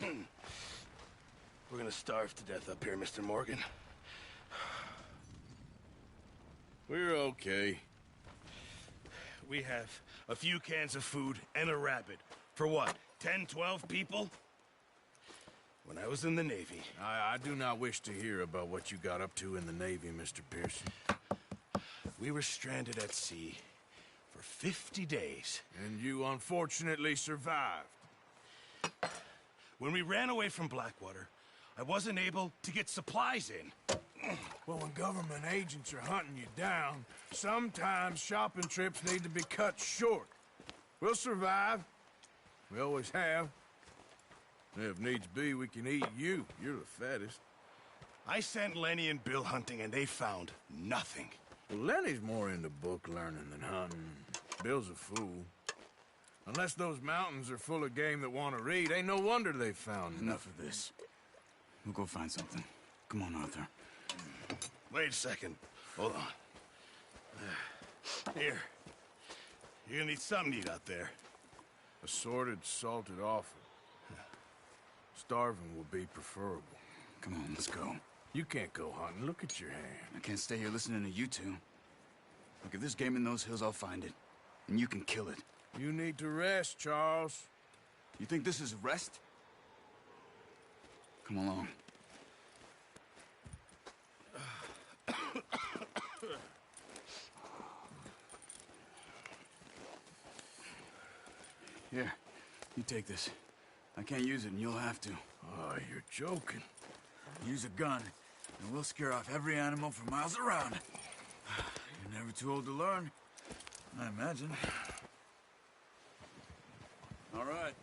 We're gonna starve to death up here, Mr. Morgan. We're okay. We have a few cans of food and a rabbit. For what, 10, 12 people? When I was in the Navy... I do not wish to hear about what you got up to in the Navy, Mr. Pearson. We were stranded at sea for 50 days. And you unfortunately survived. When we ran away from Blackwater, I wasn't able to get supplies in. Well, when government agents are hunting you down, sometimes shopping trips need to be cut short. We'll survive. We always have. If needs be, we can eat you. You're the fattest. I sent Lenny and Bill hunting, and they found nothing. Well, Lenny's more into book learning than hunting. Bill's a fool. Unless those mountains are full of game that want to read, ain't no wonder they found Enough of this. We'll go find something. Come on, Arthur. Wait a second. Hold on. Here. You're gonna need something to eat out there. Assorted, salted offal. Starving will be preferable. Come on, let's go. You can't go hunting. Look at your hand. I can't stay here listening to you two. Look, if there's game in those hills, I'll find it. And you can kill it. You need to rest, Charles. You think this is rest? Come along. Here, you take this. I can't use it, and you'll have to. Oh, you're joking. Use a gun, and we'll scare off every animal for miles around. You're never too old to learn, I imagine. All right,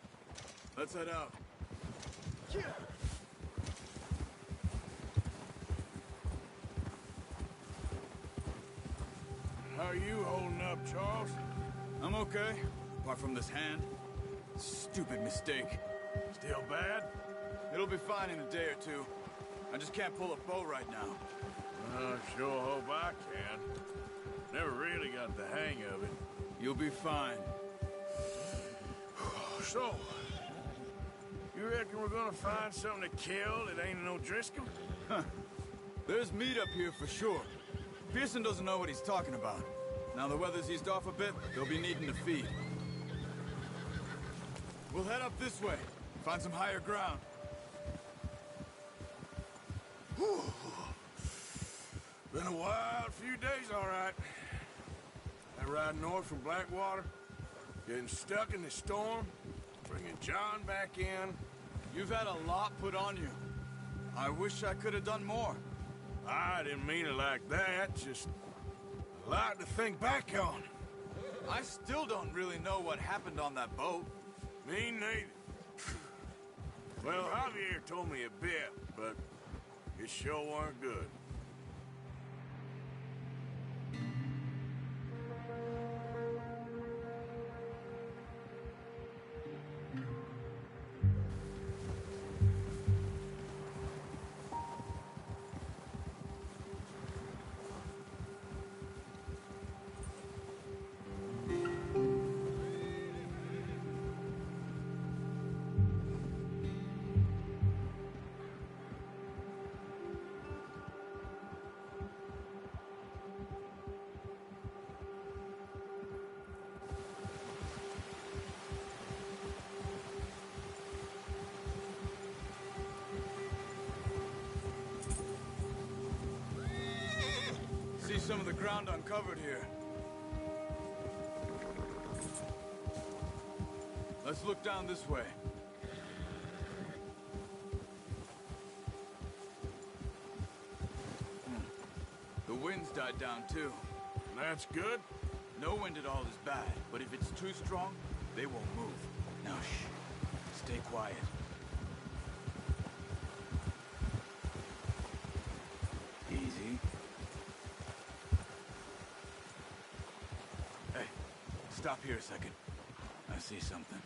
let's head out. How are you holding up, Charles? I'm okay, apart from this hand. Stupid mistake. Still bad? It'll be fine in a day or two. I just can't pull a bow right now. I sure hope I can. Never really got the hang of it. You'll be fine. So, you reckon we're gonna find something to kill that ain't no Driscoll? Huh. There's meat up here for sure. Pearson doesn't know what he's talking about. Now the weather's eased off a bit, they'll be needing to feed. We'll head up this way. Find some higher ground. Whew. Been a wild few days, all right. That ride north from Blackwater, getting stuck in the storm, bringing John back in. You've had a lot put on you. I wish I could have done more. I didn't mean it like that, just a lot to think back on. I still don't really know what happened on that boat. Me neither. Well, Javier told me a bit, but it sure weren't good. See some of the ground uncovered here. Let's look down this way. The wind's died down too. That's good. No wind at all is bad, but if it's too strong, they won't move. Now shh. Stay quiet. Easy. Hey, stop here a second. I see something.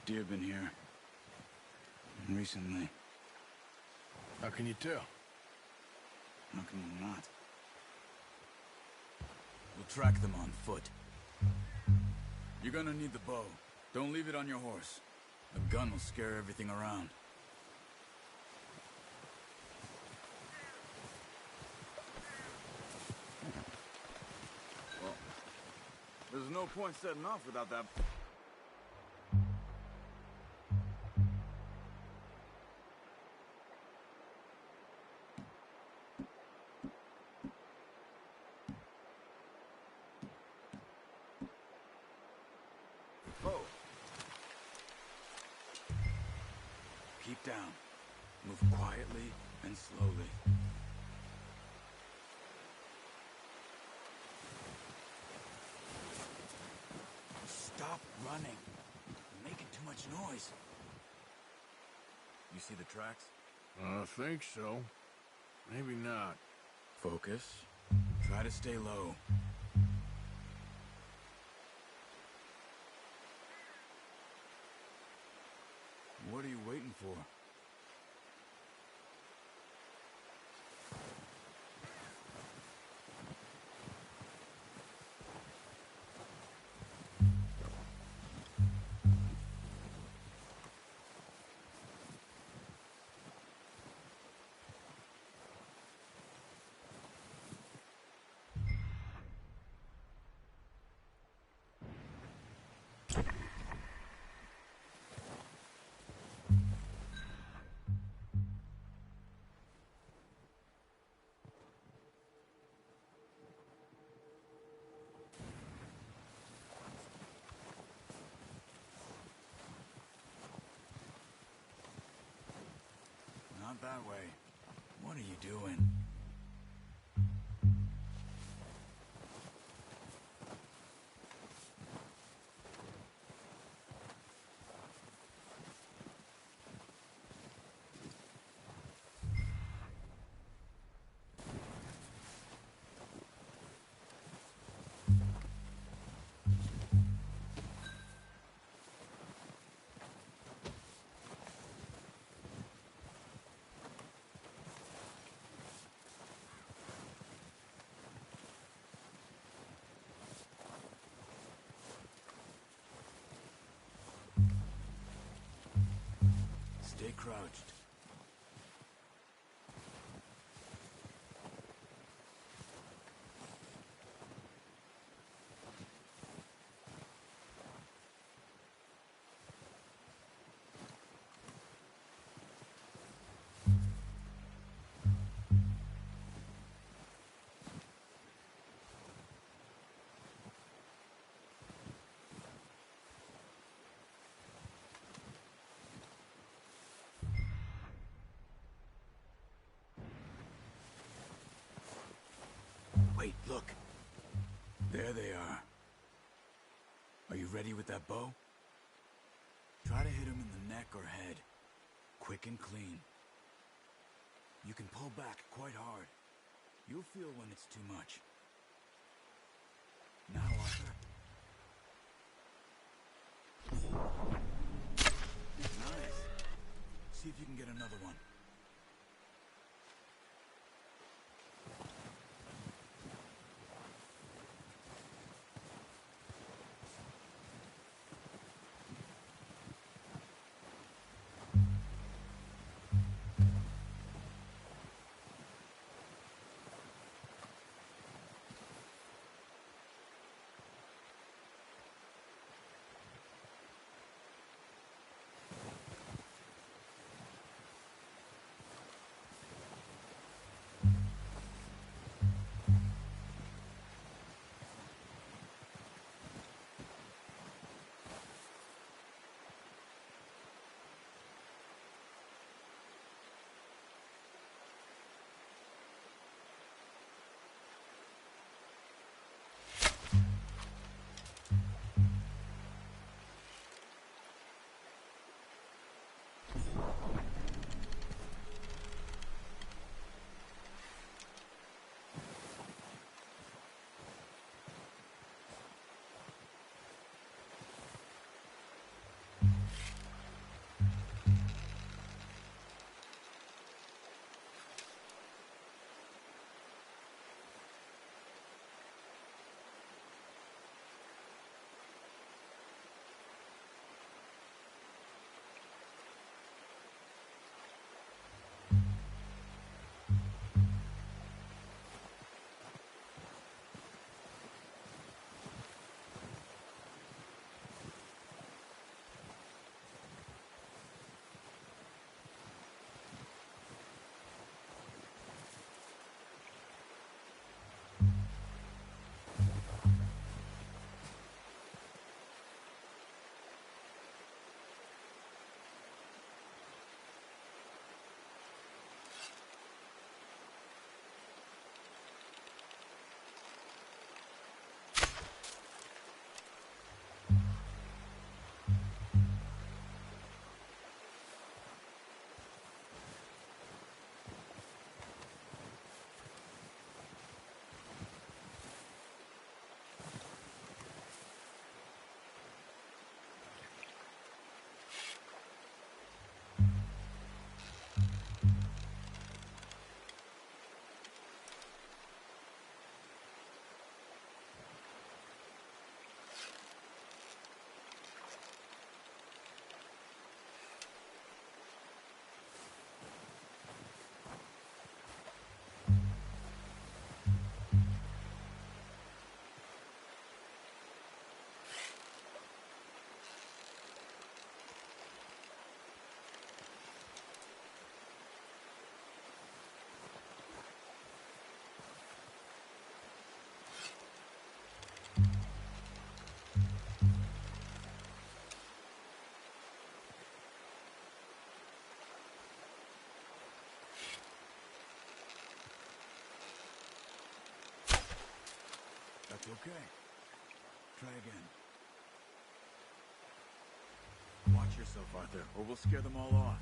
There's deer been here. Recently. How can you tell? How can you not? We'll track them on foot. You're gonna need the bow. Don't leave it on your horse. A gun will scare everything around. Well, there's no point setting off without that. Oh. Keep down. Move quietly and slowly. Stop running. You're making too much noise. You see the tracks? I think so. Maybe not. Focus. Try to stay low. What are you waiting for? Not that way. What are you doing? Stay crouched. Wait, look. There they are. Are you ready with that bow? Try to hit him in the neck or head. Quick and clean. You can pull back quite hard. You'll feel when it's too much. Now, Arthur. Nice. See if you can get another one. okay. Try again. Watch yourself, Arthur, or we'll scare them all off.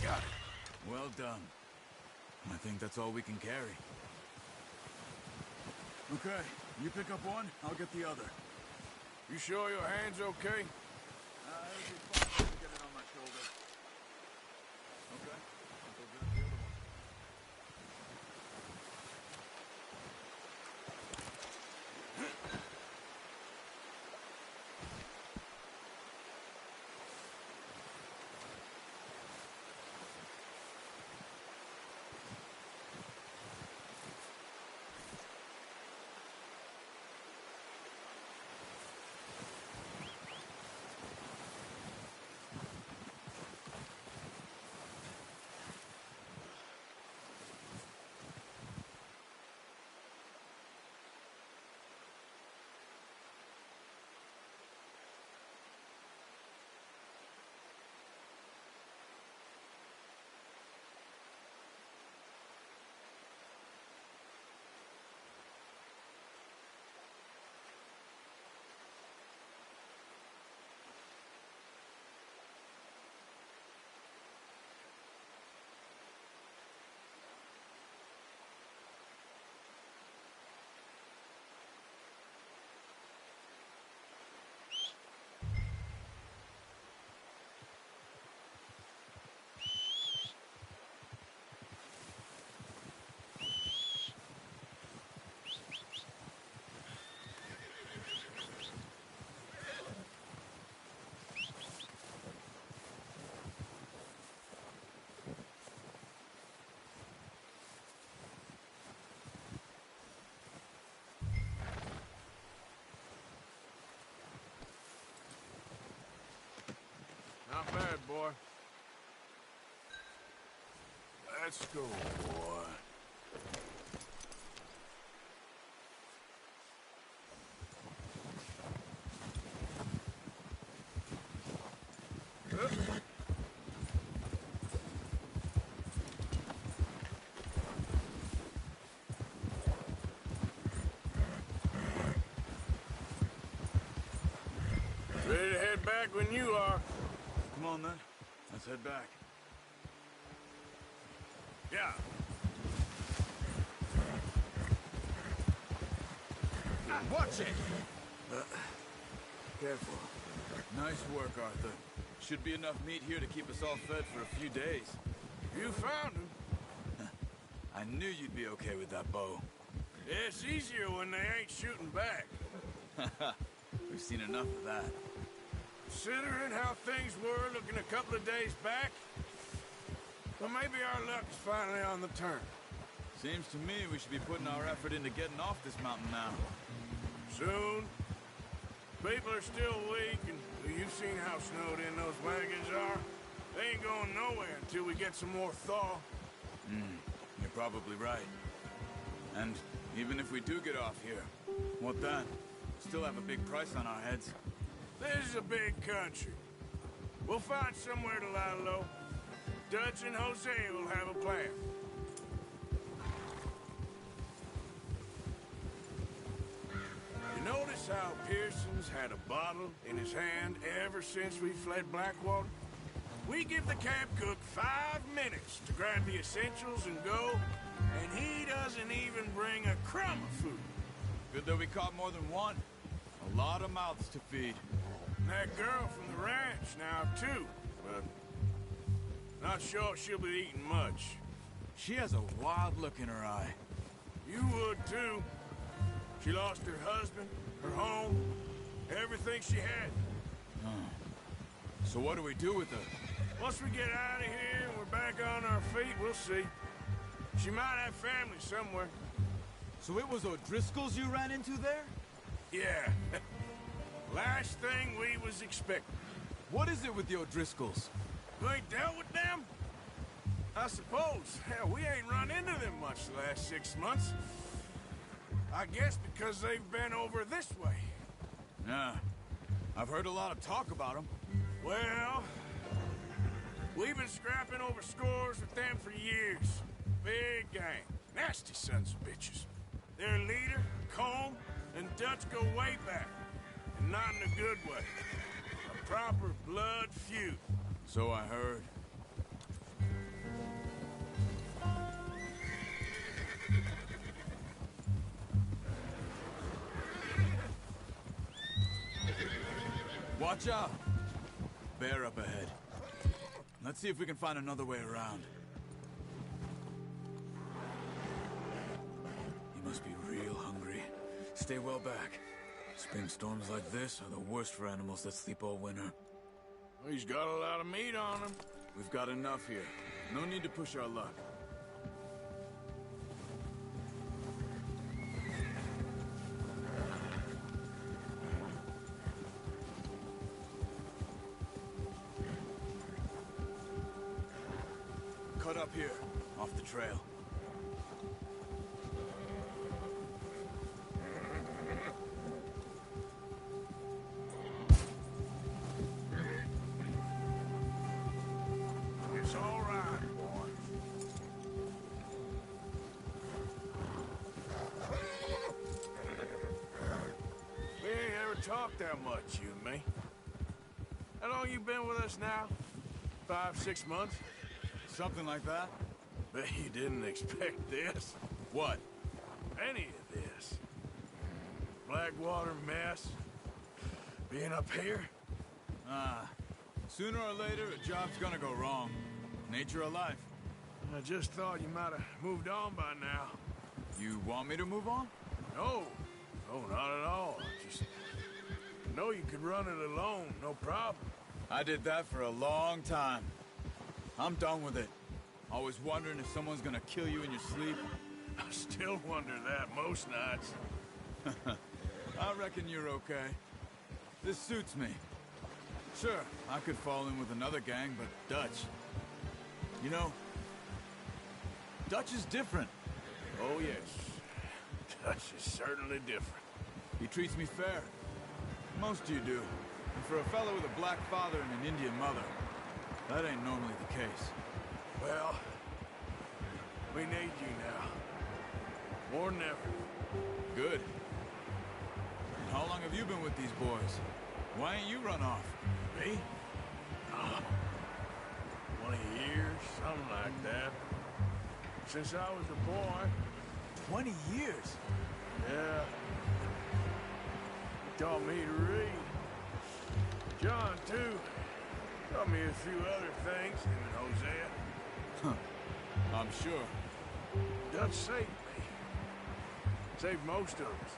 Got it. Well done. I think that's all we can carry. Okay, you pick up one, I'll get the other. You sure your hand's okay? It'll be fine to get it on my shoulder. Okay, I'll go grab the other one. Not bad, boy. Let's go, boy. Ready to head back when you are. Come on then, let's head back. Yeah. Watch it! Careful. Nice work, Arthur. Should be enough meat here to keep us all fed for a few days. You found him. I knew you'd be okay with that bow. Yeah, it's easier when they ain't shooting back. We've seen enough of that. Considering how things were looking a couple of days back, well, maybe our luck's finally on the turn. Seems to me we should be putting our effort into getting off this mountain now. Soon. People are still weak, and you've seen how snowed in those wagons are. They ain't going nowhere until we get some more thaw. You're probably right. And even if we do get off here, what then? Still have a big price on our heads. This is a big country. We'll find somewhere to lie low. Dutch and Hosea will have a plan. You notice how Pearson's had a bottle in his hand ever since we fled Blackwater? We give the camp cook 5 minutes to grab the essentials and go, and he doesn't even bring a crumb of food. Good that we caught more than one. A lot of mouths to feed. And that girl from the ranch now, too. But not sure she'll be eating much. She has a wild look in her eye. You would, too. She lost her husband, her home, everything she had. So what do we do with her? Once we get out of here and we're back on our feet, we'll see. She might have family somewhere. So it was O'Driscoll's you ran into there? Yeah. Last thing we was expecting. What is it with the O'Driscolls? You ain't dealt with them? I suppose. Hell, we ain't run into them much the last 6 months. I guess because they've been over this way. Yeah. I've heard a lot of talk about them. Well, we've been scrapping over scores with them for years. Big gang. Nasty sons of bitches. Their leader, Colm, and Dutch go way back. And not in a good way. A proper blood feud. So I heard. Watch out! Bear up ahead. Let's see if we can find another way around. You must be real hungry. Stay well back. Spring storms like this are the worst for animals that sleep all winter. He's got a lot of meat on him. We've got enough here. No need to push our luck. Cut up here, off the trail. It's all right, boy. We ain't ever talked that much, you and me. How long you been with us now? 5, 6 months? Something like that? Bet you didn't expect this. What? Any of this. Blackwater mess. Being up here. Sooner or later, a job's gonna go wrong. Nature of life. I just thought you might have moved on by now. You want me to move on? No. No, not at all. Just know you could run it alone, no problem. I did that for a long time. I'm done with it. Always wondering if someone's gonna kill you in your sleep. I still wonder that most nights. I reckon you're okay. This suits me. Sure, I could fall in with another gang, but Dutch... You know, Dutch is different. Oh, yes. Dutch is certainly different. He treats me fair. Most of you do. And for a fellow with a black father and an Indian mother, that ain't normally the case. Well, we need you now. More than ever. Good. And how long have you been with these boys? Why ain't you run off? Me? 20 years, something like that. Since I was a boy. 20 years? Yeah. He taught me to read. John, too. Taught me a few other things, him and Hosea. Huh. I'm sure. Dutch saved me. Saved most of us.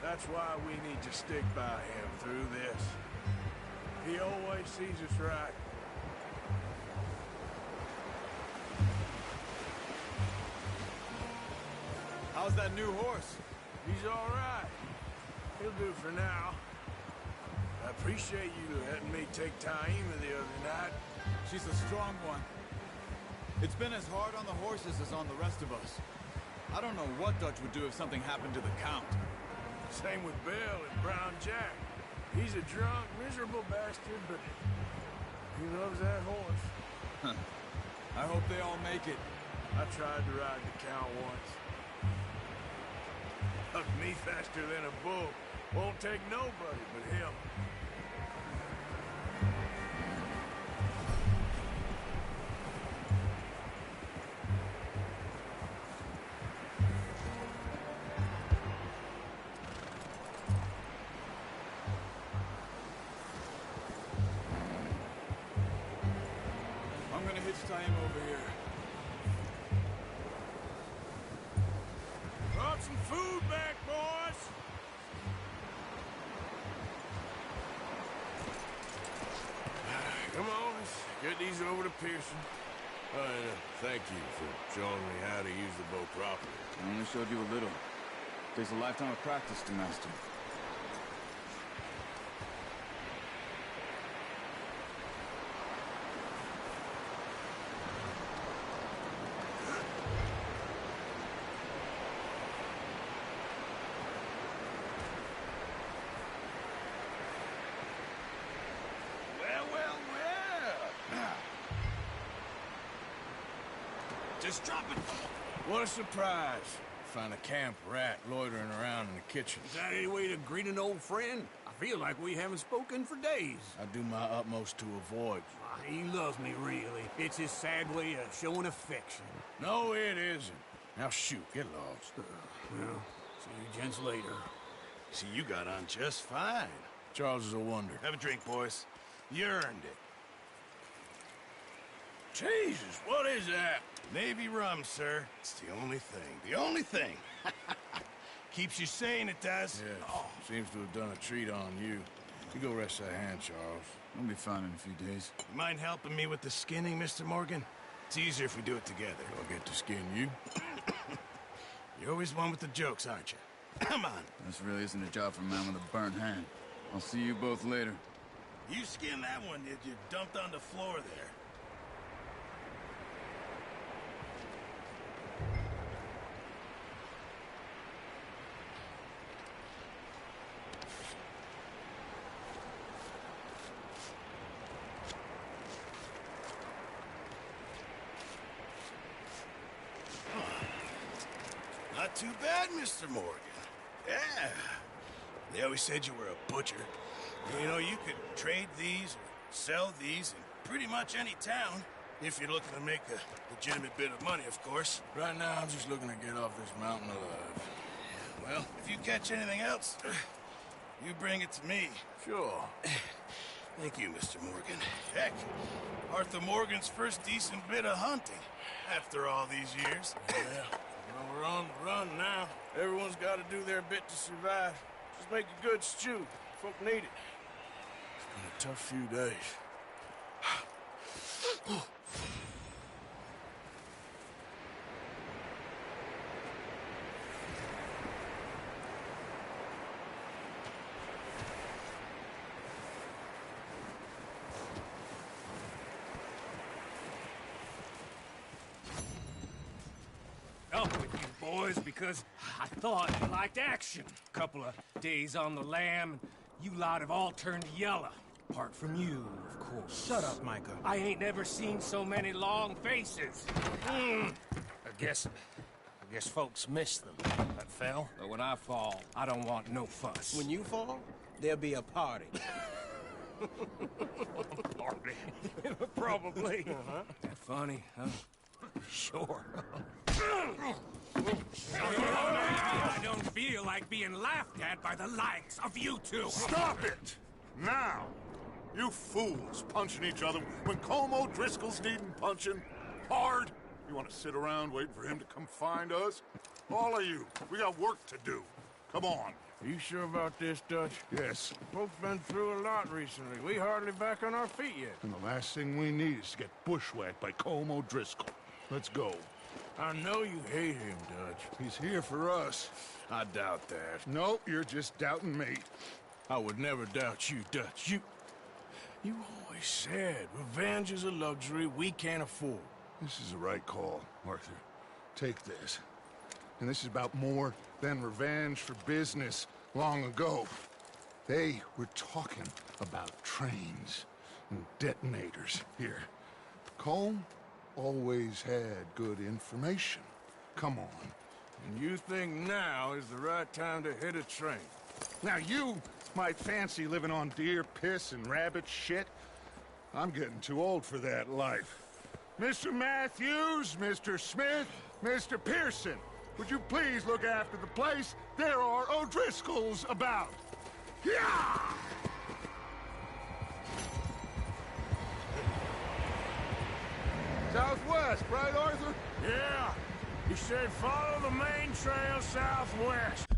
That's why we need to stick by him through this. He always sees us right. How's that new horse? He's all right. He'll do for now. I appreciate you letting me take Taima the other night. She's a strong one. It's been as hard on the horses as on the rest of us. I don't know what Dutch would do if something happened to the Count. Same with Bill and Brown Jack. He's a drunk, miserable bastard, but he loves that horse. I hope they all make it. I tried to ride the Count once. Hucked me faster than a bull. Won't take nobody but him. hitch tie him over here. Brought some food back, boys! Come on, let's get these over to Pearson. And thank you for showing me how to use the bow properly. I only showed you a little. Takes a lifetime of practice to master. Just drop it. What a surprise. Find a camp rat loitering around in the kitchen. Is that any way to greet an old friend? I feel like we haven't spoken for days. I do my utmost to avoid you. He loves me, really. It's his sad way of showing affection. No, it isn't. Now shoot, get lost. Well, see you gents later. See, you got on just fine. Charles is a wonder. Have a drink, boys. You earned it. Jesus, what is that? Navy rum, sir. It's the only thing. The only thing. Keeps you sane, it does. Yes, seems to have done a treat on you. You go rest that hand, Charles. I'll be fine in a few days. You mind helping me with the skinning, Mr. Morgan? It's easier if we do it together. I'll get to skin you. You're always one with the jokes, aren't you? Come on. This really isn't a job for a man with a burnt hand. I'll see you both later. You skinned that one that you dumped on the floor there. Not too bad, Mr. Morgan. Yeah. They always said you were a butcher. You know, you could trade these or sell these in pretty much any town. If you're looking to make a legitimate bit of money, of course. Right now, I'm just looking to get off this mountain alive. Well, if you catch anything else, you bring it to me. Sure. Thank you, Mr. Morgan. Heck, Arthur Morgan's first decent bit of hunting after all these years. Yeah. Well, we're on the run now. Everyone's got to do their bit to survive. Just make a good stew. Folk need it. It's been a tough few days. Up with you boys because I thought you liked action. Couple of days on the lam, you lot have all turned yellow. Apart from you, of course. Shut up, Micah. I ain't never seen so many long faces. I guess folks miss them. That fell. But when I fall, I don't want no fuss. When you fall, there'll be a party. Party. Probably. That funny, huh? Sure. I don't feel like being laughed at by the likes of you two. Stop it! Now! You fools punching each other when Colm O'Driscoll's needing punching. Hard! You want to sit around waiting for him to come find us? All of you, we got work to do. Come on. Are you sure about this, Dutch? Yes. Folks been through a lot recently. We hardly back on our feet yet. And the last thing we need is to get bushwhacked by Colm O'Driscoll. Let's go. I know you hate him, Dutch. He's here for us. I doubt that. No, you're just doubting me. I would never doubt you, Dutch. You always said revenge is a luxury we can't afford. This is the right call, Arthur. Take this. And this is about more than revenge for business long ago. They were talking about trains and detonators here. Colm always had good information. Come on. And you think now is the right time to hit a train? Now you might fancy living on deer piss and rabbit shit. I'm getting too old for that life. Mr. Matthews, Mr. Smith, Mr. Pearson, would you please look after the place? There are O'Driscolls about. Yeah! Southwest, right, Arthur? Yeah. He said follow the main trail southwest.